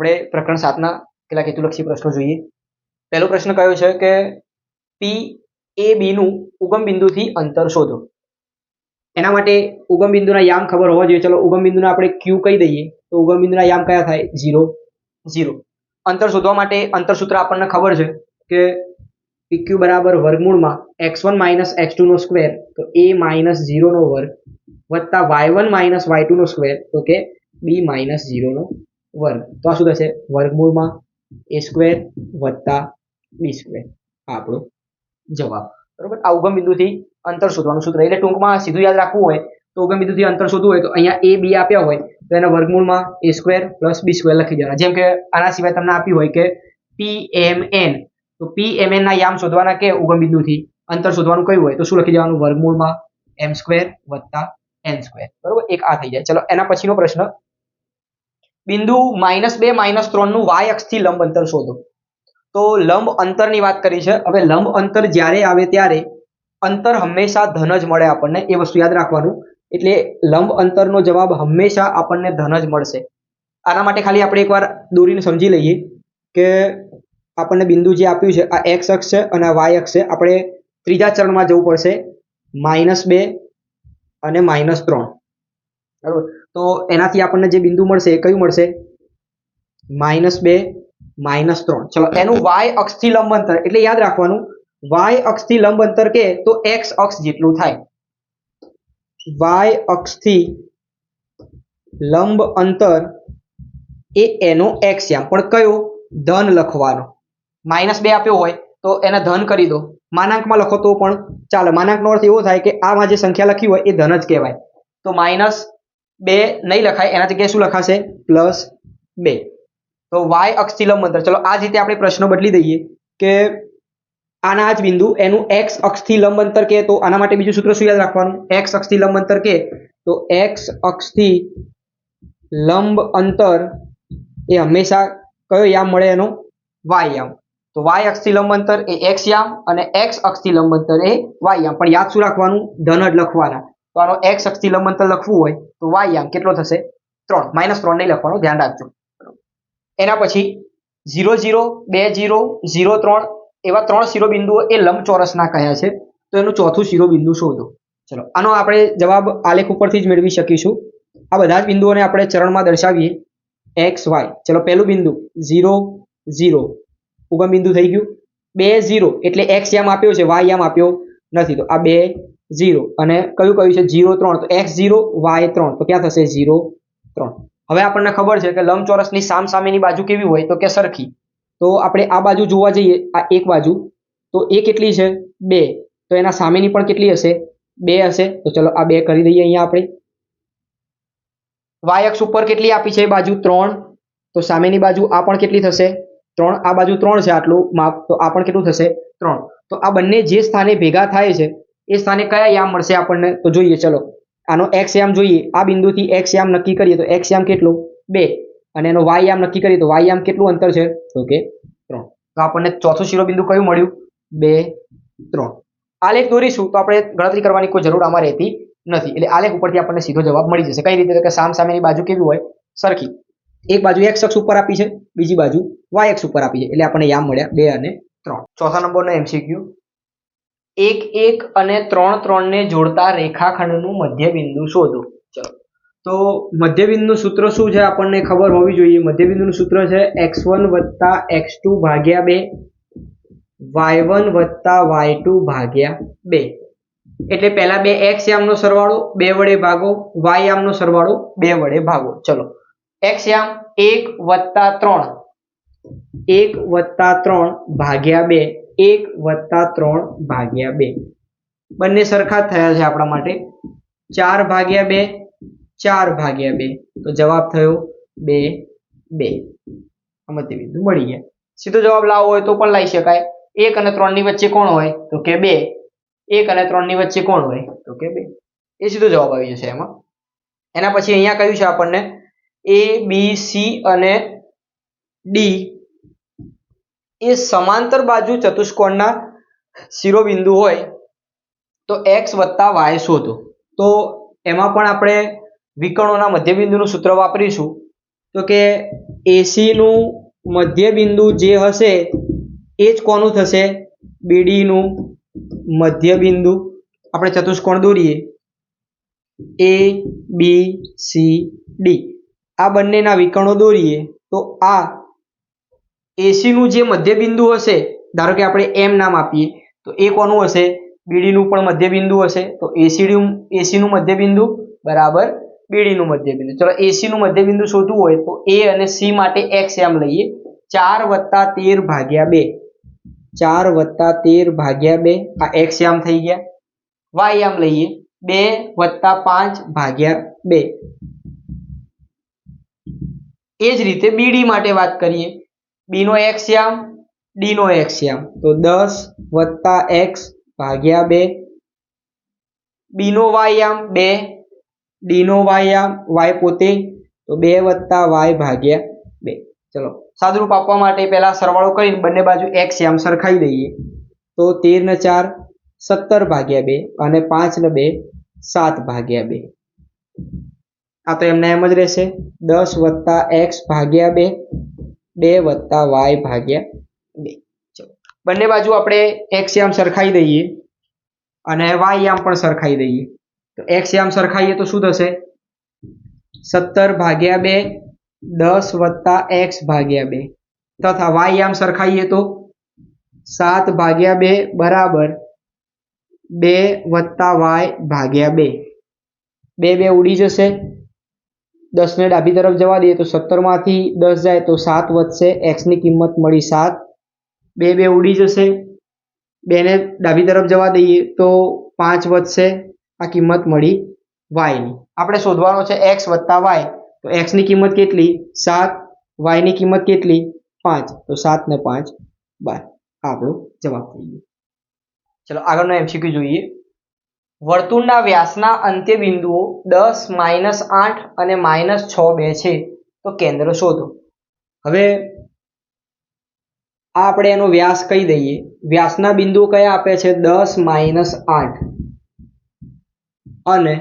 આપણે પ્રકરણ 7 ના કેટલાક હેતુલક્ષી પ્રશ્નો જોઈએ। પહેલો પ્રશ્ન કયો છે કે પી એ બી નું ઉગમ બિંદુથી અંતર શોધો। એના માટે ઉગમ બિંદુના યામ ખબર હોવા જોઈએ। ચલો ઉગમ બિંદુને આપણે ક્યુ કહી દઈએ તો ઉગમ બિંદુના યામ કયા થાય 0 0। અંતર શોધવા માટે અંતર સૂત્ર આપણને ખબર છે કે PQ બરાબર વર્ગમૂળમાં x1 - x2 નો સ્ક્વેર તો a - 0 નો વર્ગ વત્તા y1 - y2 નો સ્ક્વેર તો કે b - 0 નો વર્ગ। તો આ શું થશે વર્ગમૂળમાં a સ્ક્વેર વત્તા b સ્ક્વેર આપણો જવાબ બરોબર। આ ઉગમ બિંદુથી અંતર શોધવાનું સૂત્ર એટલે ટૂંકમાં સીધું યાદ રાખવું હોય તો ઉગમ બિંદુથી અંતર શોધવું હોય તો અહીંયા a b આપ્યા હોય તો એના વર્ગમૂળમાં a સ્ક્વેર + b સ્ક્વેર લખી દેવાના। જેમ કે આના સિવાય તમને આપ્યું હોય કે pmn તો pmn ના યામ શોધવાના કે ઉગમ બિંદુથી અંતર શોધવાનું કયું હોય તો શું લખી દેવાનું વર્ગમૂળમાં m સ્ક્વેર વત્તા n સ્ક્વેર બરોબર। એક આ થઈ જાય। ચલો એના પછીનો પ્રશ્ન બિંદુ -2 - 3 નું y અક્ષથી લંબ અંતર શોધો। તો લંબ અંતરની વાત કરી છે। હવે લંબ અંતર જ્યારે આવે ત્યારે અંતર હંમેશા ધન જ મળે આપણને, એ વસ્તુ યાદ રાખવાનું। એટલે લંબ અંતરનો જવાબ હંમેશા આપણને ધન જ મળશે। આના માટે ખાલી આપણે એકવાર દોરીને સમજી લઈએ કે આપણને બિંદુ જે આપ્યું છે આ x અક્ષ છે અને આ y અક્ષ છે। આપણે ત્રીજા ચરણમાં જવું પડશે -2 અને -3 બરાબર। તો એનાથી આપણને જે બિંદુ મળશે એ કયું મળશે -2 -3। ચલો એનું y અક્ષથી લંબ અંતર એટલે યાદ રાખવાનું y અક્ષથી લંબ અંતર કે તો x અક્ષ જેટલું થાય। y અક્ષથી લંબ અંતર એ એનો x યામ પણ કયો ધન લખવાનો। -2 આપ્યો હોય તો એને ધન કરી દો, માનાંકમાં લખો તો પણ ચાલે। માનાંકનો અર્થ એવો થાય કે આમાં જે સંખ્યા લખી હોય એ ધન જ કહેવાય। તો -2 નહીં લખાય, એના જગ્યાએ શું લખાશે +2। તો y અક્ષથી લંબ અંતર, ચલો આ જ રીતે આપણે પ્રશ્ન બદલી દઈએ કે આના જ બિંદુ એનું x અક્ષથી લંબ અંતર કે તો આના માટે બીજું સૂત્ર શું યાદ રાખવાનું x અક્ષથી લંબ અંતર કે તો x અક્ષથી લંબ અંતર એ હંમેશા કયો યામ મળે એનો y યામ। તો y અક્ષથી લંબ અંતર એ x યામ અને x અક્ષથી લંબ અંતર એ y યામ, પણ યાદ શું રાખવાનું ધન જ લખવાના। તો આનો x અક્ષથી લંબ અંતર લખવું હોય તો y યામ કેટલો થશે 3 -3 નહીં લખવાનું, ધ્યાન રાખજો। એના પછી 0 0 2 0 0 3 એવા 3 શિરોબિંદુઓ એ લંબચોરસના કયા છે તો એનું ચોથું શિરોબિંદુ શોધો। ચલો આનો આપણે જવાબ આલેખ ઉપરથી જ મેળવી શકીશું। આ બધા જ બિંદુઓને આપણે ચરણમાં દર્શાવીએ x y। ચલો પહેલું બિંદુ 0 0 ઉગમ બિંદુ થઈ ગયું। 2 0 એટલે x યામ આપ્યો છે y યામ આપ્યો નથી, તો આ 2 0 અને કયું છે 0 3 તો x 0 y 3 તો ક્યાં થશે 0 3। હવે આપણને ખબર છે કે લંબચોરસની સામસામેની બાજુ કેવી હોય તો કે સરખી। તો આપણે આ બાજુ જોવા જઈએ, આ એક બાજુ તો એ કેટલી છે 2, તો એના સામેની પણ કેટલી હશે 2 હશે। તો ચલો આ 2 કરી દઈએ અહીંયા આપણે। y અક્ષ ઉપર કેટલી આપી છે એ બાજુ 3, તો સામેની બાજુ આ પણ કેટલી થશે 3, આ બાજુ 3 છે આટલું માપ, તો આ પણ કેટલું થશે 3। તો આ બંને જે સ્થાને ભેગા થાય છે એ સ્થાને કયા યામ મળશે આપણને તો જોઈએ। ચલો આનો x યામ જોઈએ, આ બિંદુથી x યામ નક્કી કરીએ તો x યામ કેટલું 2 અને એનો y યામ નક્કી કરીએ તો y યામ કેટલું અંતર છે તો કે 3। તો આપણને ચોથું શિરોબિંદુ કયું મળ્યું 2 3। આલેખ દોરીશું તો આપણે ગણતરી કરવાની કોઈ જરૂર આમાં રહેતી નથી, એટલે આલેખ ઉપરથી આપણને સીધો જવાબ મળી જશે। કઈ રીતે તો કે સામસામેની બાજુ કેવી હોય સરખી। એક બાજુ x અક્ષ ઉપર આપી છે, બીજી બાજુ y અક્ષ ઉપર આપી છે, એટલે આપણને યામ મળ્યા 2 અને 3। ચોથા નંબરનો MCQ 1 1 અને 3 3 ને જોડતા રેખાખંડનું મધ્યબિંદુ શોધો। ચલો તો મધ્યબિંદુનું સૂત્ર શું છે આપણને ખબર હોવી જોઈએ। મધ્યબિંદુનું સૂત્ર છે x1 + x2 / 2 y1 + y2 / 2। એટલે પહેલા બે x યામનો સરવાળો 2 વડે ભાગો, y યામનો સરવાળો 2 વડે ભાગો। ચલો x યામ 1 + 3 1 + 3 / 2 1 + 3 / 2 બંને સરખા જ થયા છે આપણા માટે। 4 / 2 4 / 2 તો જવાબ થયો 2 2। મધ્યબિંદુ મળી ગયા। સીધો જવાબ લાવવો હોય તો પણ લાવી શકાય। 1 અને 3 ની વચ્ચે કોણ હોય તો કે 2, 1 અને 3 ની વચ્ચે કોણ હોય તો કે 2, એ સીધો જવાબ આવી જશે એમાં। એના પછી અહીંયા કહ્યું છે આપણને a b c અને d એ સમાંતર બાજુ ચતુષ્કોણના શિરોબિંદુ હોય તો x + y શોધો। તો એમાં પણ આપણે વિકર્ણોના મધ્યબિંદુનું સૂત્ર વાપરીશું। તો કે એસી નું મધ્ય બિંદુ જે હશે એ જ કોનું થશે? બીડી નું મધ્ય બિંદુ. આપણે ચતુષ્કોણ દોરીએ એ બી સી ડી, આ બંનેના વિકર્ણો દોરીએ તો આ એસી નું જે મધ્ય બિંદુ હશે, ધારો કે આપણે એમ નામ આપીએ, તો એ કોનું હશે? બીડી નું પણ મધ્ય બિંદુ હશે. તો એસી નું મધ્ય બિંદુ બરાબર બીડી નું મધ્ય બિંદુ. ચલો એસી નું મધ્ય બિંદુ શોધવું હોય તો એ અને સી માટે એક્સ એમ લઈએ 4 + 13 ભાગ્યા 2. 4 + 13 ભાગ્યા 2 આ એક્સ એમ થઈ ગયા. વાય એમ લઈએ 2 + 5 ભાગ્યા 2. એ જ રીતે બીડી માટે વાત કરીએ, બી નો એક્સ એમ, ડી નો એક્સ એમ, તો 10 + x ભાગ્યા 2. બી નો વાય એમ 2, ડી નો વાય એમ વાય પોતે, તો 2 + y ભાગ્યા 2. ચલો સાદુરૂપ આપવા માટે પહેલા સરવાળો કરીને બંને બાજુ x એમ સરખાઈ દઈએ. તો 13 ને 4 17 ભાગ્યા 2 અને 5 ને 2 7 ભાગ્યા 2. આ તો એમને એમ જ રહેશે. 10 + x ભાગ્યા 2, 2 + y ભાગ્યા 2. ચલો બંને બાજુ આપણે x એમ સરખાઈ દઈએ અને y એમ પણ સરખાઈ દઈએ. તો x એમ સરખાઈએ તો શું થશે? 17 ભાગ્યા 2, 10 + x ભાગ્યા 2, તથા y એમ સરખાઈએ તો 7 ભાગ્યા 2 બરાબર 2 + y ભાગ્યા 2. 2 2 ઉડી જશે. 10 ને ડાબી તરફ જવા દઈએ તો 17 માંથી 10 જાય તો 7 વધશે. x ની કિંમત મળી 7. 2 2 ઉડી જશે. 2 ને ડાબી તરફ જવા દઈએ તો 5 વધશે. આ કિંમત મળી y ની. આપણે શોધવાનો છે x + y. તો x ની કિંમત કેટલી? 7. y ની કિંમત કેટલી? 5. તો 7 ને 5 12. આપણો જવાબ થઈ ગયો. ચલો આગળનો MCQ જોઈએ. વર્તુળના વ્યાસના અંત્ય બિંદુઓ 10, -8 અને -6, 2 છે, તો કેન્દ્ર શોધો. હવે આ આપણે એનો વ્યાસ કહી દઈએ. વ્યાસના બિંદુઓ કયા આપે છે? 10, -8 અને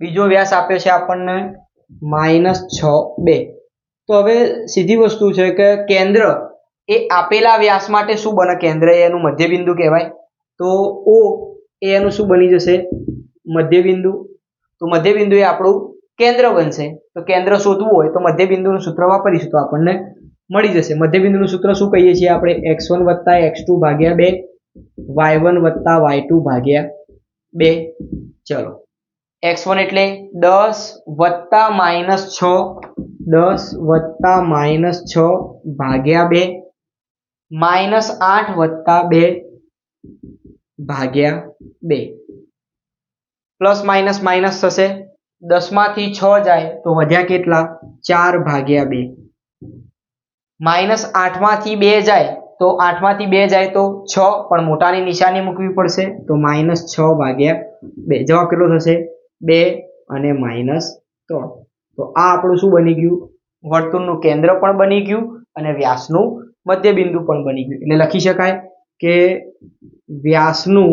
બીજો વ્યાસ આપ્યો છે આપણને -6, 2. તો હવે સીધી વસ્તુ છે કે કેન્દ્ર એ આપેલા વ્યાસ માટે શું બને? કેન્દ્ર એનું મધ્ય બિંદુ કહેવાય. તો O એ એનું શું બની જશે? મધ્ય બિંદુ. તો મધ્ય બિંદુ એ આપણું કેન્દ્ર બનશે. તો કેન્દ્ર શોધવું હોય તો મધ્ય બિંદુનું સૂત્ર વાપરીશું તો આપણને મળી જશે. મધ્ય બિંદુનું સૂત્ર શું કહીએ છીએ આપણે? x1 + x2 ભાગ્યા 2, y1 + y2 ભાગ્યા 2. ચલો x1 એટલે 10 + -6, 10 + -6 ભાગ્યા 2, -8 + 2 ભાગ્યા 2. પ્લસ માઇનસ માઇનસ થશે. 10 માંથી 6 જાય તો વધ્યા કેટલા? 4 ભાગ્યા 2. -8 માંથી 2 જાય તો 8 માંથી 2 જાય તો 6, પણ મોટાની નિશાની મૂકવી પડશે. તો -6 ભાગ્યા 2. જવાબ કેટલો થશે? 2 અને -3. તો આ આપણું શું બની ગયું? વર્તુળનું કેન્દ્ર પણ બની ગયું અને વ્યાસનું મધ્ય બિંદુ પણ બની ગયું. એટલે લખી શકાય કે વ્યાસનું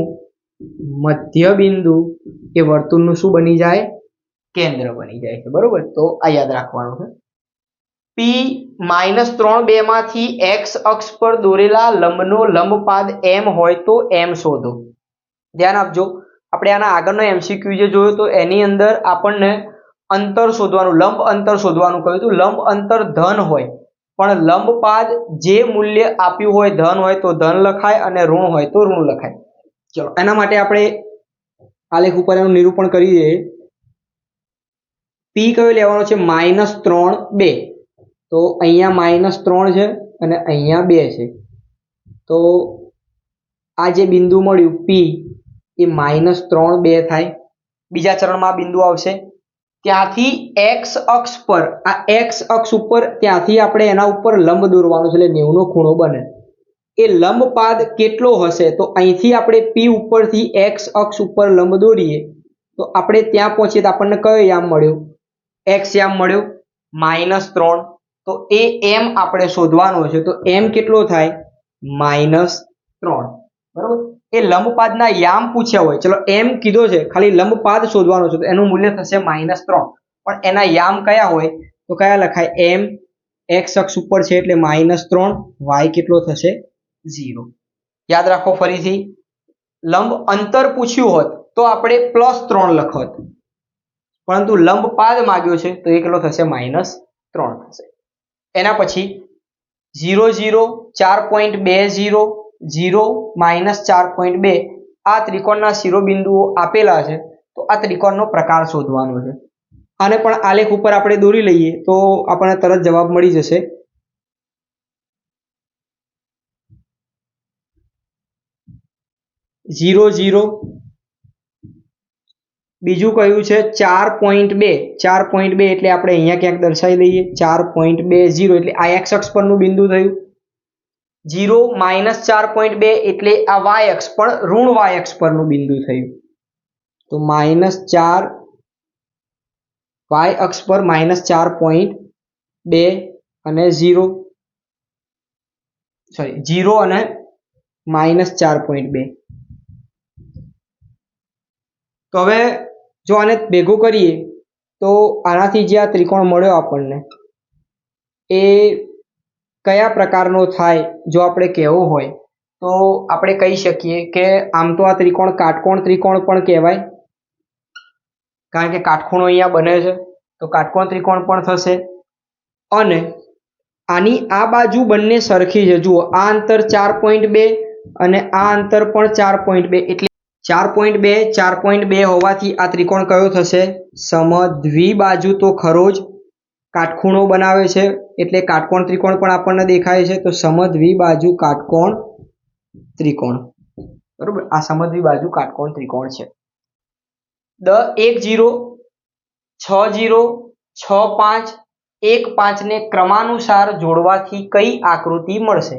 મધ્ય બિંદુ એ વર્તુળનું શું બની જાય? કેન્દ્ર બની જાય છે. બરોબર, તો આ યાદ રાખવાનું છે. P -3, 2 માંથી x અક્ષ પર દોરેલા લંબનો લંબપાદ m હોય તો m શોધો. ધ્યાન આપજો, આપણે આના આગળનો MCQ જે જોયો તો એની અંદર આપણને અંતર શોધવાનું, લંબ અંતર શોધવાનું કહ્યું હતું. લંબ અંતર ધન હોય પણ લંબપાદ જે મૂલ્ય આપ્યું હોય, ધન હોય તો ધન લખાય અને ઋણ હોય તો ઋણ લખાય. ચલો એના માટે આપણે આલેખ ઉપર એનું નિરૂપણ કરી દઈએ. P કયો લેવાનો છે? -3, 2. તો અહીંયા -3 છે અને અહીંયા 2 છે. તો આ જે બિંદુ મળ્યું P એ -3, 2 થાય. બીજા ચરણમાં આ બિંદુ આવશે. ત્યાંથી x અક્ષ પર, આ x અક્ષ ઉપર ત્યાંથી આપણે એના ઉપર લંબ દોરવાનું છે એટલે 90 નો ખૂણો બને. એ લંબપાદ કેટલો હશે? તો અહીંથી આપણે P ઉપરથી x અક્ષ ઉપર લંબ દોરીએ તો આપણે ત્યાં પહોંચીએ તો આપણને કયો યામ મળ્યો? x યામ મળ્યો -3. તો એ m આપણે શોધવાનો છે. તો m કેટલો થાય? -3. બરોબર. એ લંબપાદના યામ પૂછ્યા હોય, ચલો m કીધો છે, ખાલી લંબપાદ શોધવાનો છે તો એનું મૂલ્ય થશે -3. પણ એના યામ કયા હોય? તો કયા લખાય? m એક્સ અક્ષ ઉપર છે એટલે -3, વાય કેટલો થશે 0. યાદ રાખો ફરીથી, લંબ અંતર પૂછ્યું હોત તો આપણે +3 લખત, પરંતુ લંબ પાદ માંગ્યો છે તો એ કેટલો થશે -3 થશે. એના પછી 0 0 4.20 0 -4.2 આ ત્રિકોણના શિરોબિંદુઓ આપેલા છે, તો આ ત્રિકોણનો પ્રકાર શોધવાનો છે. આને પણ આલેખ ઉપર આપણે દોરી લઈએ તો આપણને તરત જવાબ મળી જશે. ઝીરો ઝીરો, બીજું કયું છે 4.2, 4.2 એટલે આપણે અહીંયા ક્યાંક દર્શાવી દઈએ 4.20 એટલે આ એક્સ અક્ષ પરનું બિંદુ થયું. 0 -4.2 એટલે આ વાય અક્ષ પણ ઋણ વાય અક્ષ પરનું બિંદુ થયું. તો -4 વાય અક્ષ પર -4.2 અને 0 અને -4.2. તો હવે જો આને ભેગું કરીએ તો આનાથી જે આ ત્રિકોણ મળ્યો આપણને એ કયા પ્રકારનો થાય જો આપણે કહેવું હોય તો આપણે કહી શકીએ કે આમ તો આ ત્રિકોણ કાટકોણ ત્રિકોણ પણ કહેવાય, કારણ કે કાટખૂણો અહીંયા બને છે તો કાટકોણ ત્રિકોણ પણ થશે. અને આની આ બાજુ બંને સરખી છે. જુઓ, આ અંતર 4.2 અને આ અંતર પણ 4.2 એટલે 4.2 હોવાથી આ ત્રિકોણ કયો થશે? સમદ્વિબાજુ તો ખરો જ, કાટખૂણો બનાવે છે એટલે કાટકોણ ત્રિકોણ પણ આપણને દેખાય છે. તો સમદ્વિબાજુ કાટકોણ ત્રિકોણ, બરોબર. આ સમદ્વિબાજુ કાટકોણ ત્રિકોણ છે. 1 0 6 0 6 5 1 5 ને ક્રમાનુસાર જોડવાથી કઈ આકૃતિ મળશે?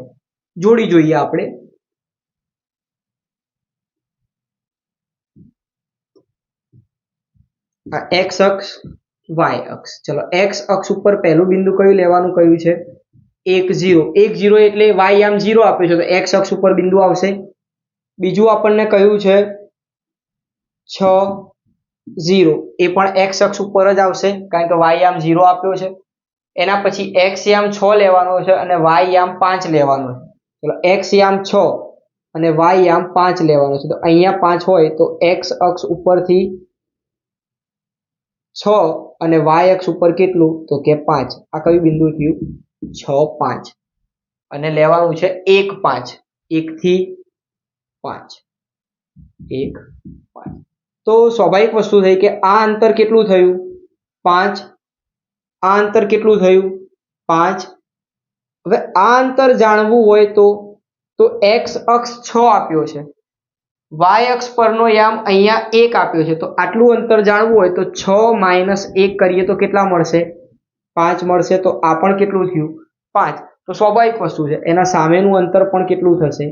જોડી જોઈએ આપણે. આ એક્સ અક્ષ, વાય અક્ષ. ચલો, એક્સ અક્ષ ઉપર પહેલું બિંદુ કયું લેવાનું કહ્યું છે? 1 0. 1 0 એટલે વાય આમ 0 આપ્યું છે તો એક્સ અક્ષ ઉપર બિંદુ આવશે. બીજું આપણને કહ્યું છે 6 0, એ પણ એક્સ અક્ષ ઉપર જ આવશે કારણ કે વાય આમ 0 આપ્યો છે. એના પછી એક્સ આમ 6 લેવાનો છે અને વાય આમ 5 લેવાનો છે. ચલો, એક્સ આમ 6 અને વાય આમ 5 લેવાનો છે. તો અહીંયા 5 હોય તો એક્સ અક્ષ ઉપરથી 6 અને વાય અક્ષ ઉપર કેટલું? તો કે 5. આ કયું બિંદુ થયું? 6 5. અને લેવાનું છે 1 5, 1 થી 5, 1 5. તો સ્વાભાવિક વસ્તુ થઈ કે આ અંતર કેટલું થયું? 5. આ અંતર કેટલું થયું? 5. હવે આ અંતર જાણવું હોય તો એક્સ અક્ષ 6 આપ્યો છે, વાય અક્ષ પરનો યામ અહીંયા 1 આપ્યો છે. તો આટલું અંતર જાણવું હોય તો 6 - 1 કરીએ તો કેટલા મળશે? 5 મળશે. તો આ પણ કેટલું થયું? 5. તો સ્વાભાવિક વસ્તુ છે, એના સામેનું અંતર પણ કેટલું થશે?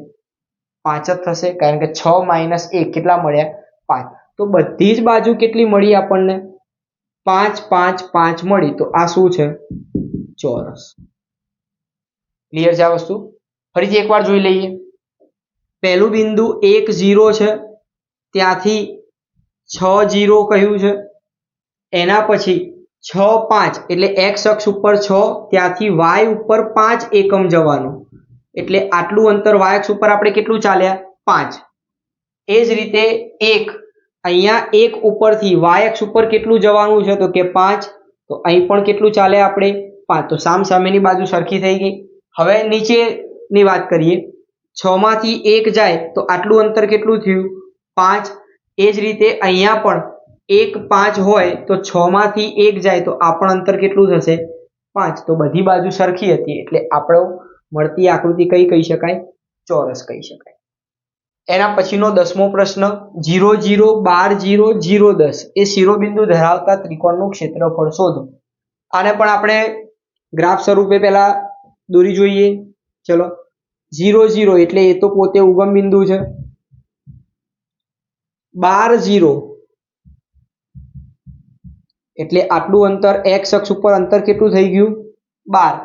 5 જ થશે, કારણ કે 6 - 1 કેટલા મળ્યા? 5. તો બધી જ બાજુ કેટલી મળી આપણને? 5 5 5 મળી. તો આ શું છે? ચોરસ. ક્લિયર છે આ વસ્તુ? ફરીથી એકવાર જોઈ લઈએ. પહેલું બિંદુ 1 0 છે, ત્યાંથી 6 0 કહ્યું છે. એના પછી 6 5 એટલે એક્સ અક્ષ ઉપર 6, ત્યાંથી વાય ઉપર 5 એકમ જવાનું, એટલે આટલું અંતર વાય અક્ષ ઉપર આપણે કેટલું ચાલ્યા? 5. એ જ રીતે 1 અહીંયા 1 ઉપરથી વાય અક્ષ ઉપર કેટલું જવાનું છે? તો કે 5. તો અહીં પણ કેટલું ચાલે આપણે? 5. તો સામસામેની બાજુ સરખી થઈ ગઈ. હવે નીચેની વાત કરીએ. 6 માંથી 1 જાય તો આટલું અંતર કેટલું થયું? 5. એ જ રીતે અહીંયા પણ 1 5 હોય તો 6 માંથી 1 જાય તો આ પણ અંતર કેટલું થશે? 5. તો બધી બાજુ સરખી હતી એટલે આપણો મળતી આકૃતિ કઈ કહી શકાય? ચોરસ કહી શકાય. એના પછીનો 10મો પ્રશ્ન, 0 0 12 0 0 10 એ શિરોબિંદુ ધરાવતા ત્રિકોણનું ક્ષેત્રફળ શોધો. આને પણ આપણે ગ્રાફ સ્વરૂપે પહેલા દોરી જોઈએ. ચલો, 0 0 એટલે એ તો પોતે ઉગમ બિંદુ છે. 12 0 એટલે આટલું અંતર એક્સ અક્ષ ઉપર અંતર કેટલું થઈ ગયું? 12.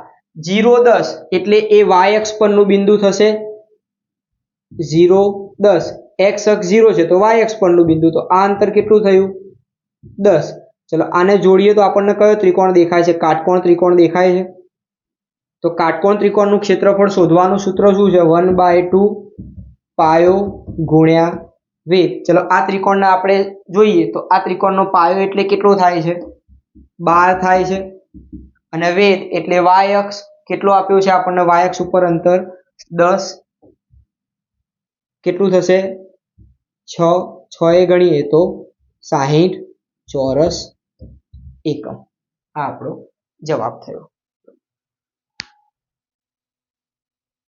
0 10 એટલે એ વાય અક્ષ પરનું બિંદુ થશે. 0 10 એક્સ અક્ષ 0 છે તો વાય અક્ષ પરનું બિંદુ, તો આ અંતર કેટલું થયું? 10. ચલો, આને જોડીએ તો આપણને કયો ત્રિકોણ દેખાય છે? કાટકોણ ત્રિકોણ દેખાય છે. તો કાટકોણ ત્રિકોણનું ક્ષેત્રફળ શોધવાનું સૂત્ર શું છે? 1/2 પાયો ગુણ્યા વેધ. ચલો આ ત્રિકોણને આપણે જોઈએ તો આ ત્રિકોણનો પાયો એટલે કેટલો થાય છે? 12 થાય છે. અને વેધ એટલે y અક્ષ કેટલો આપ્યો છે આપણને? y અક્ષ ઉપર અંતર 10. કેટલું થશે? 6 એ ગણીએ તો 60 ચોરસ એકમ. આ આપણો જવાબ થયો.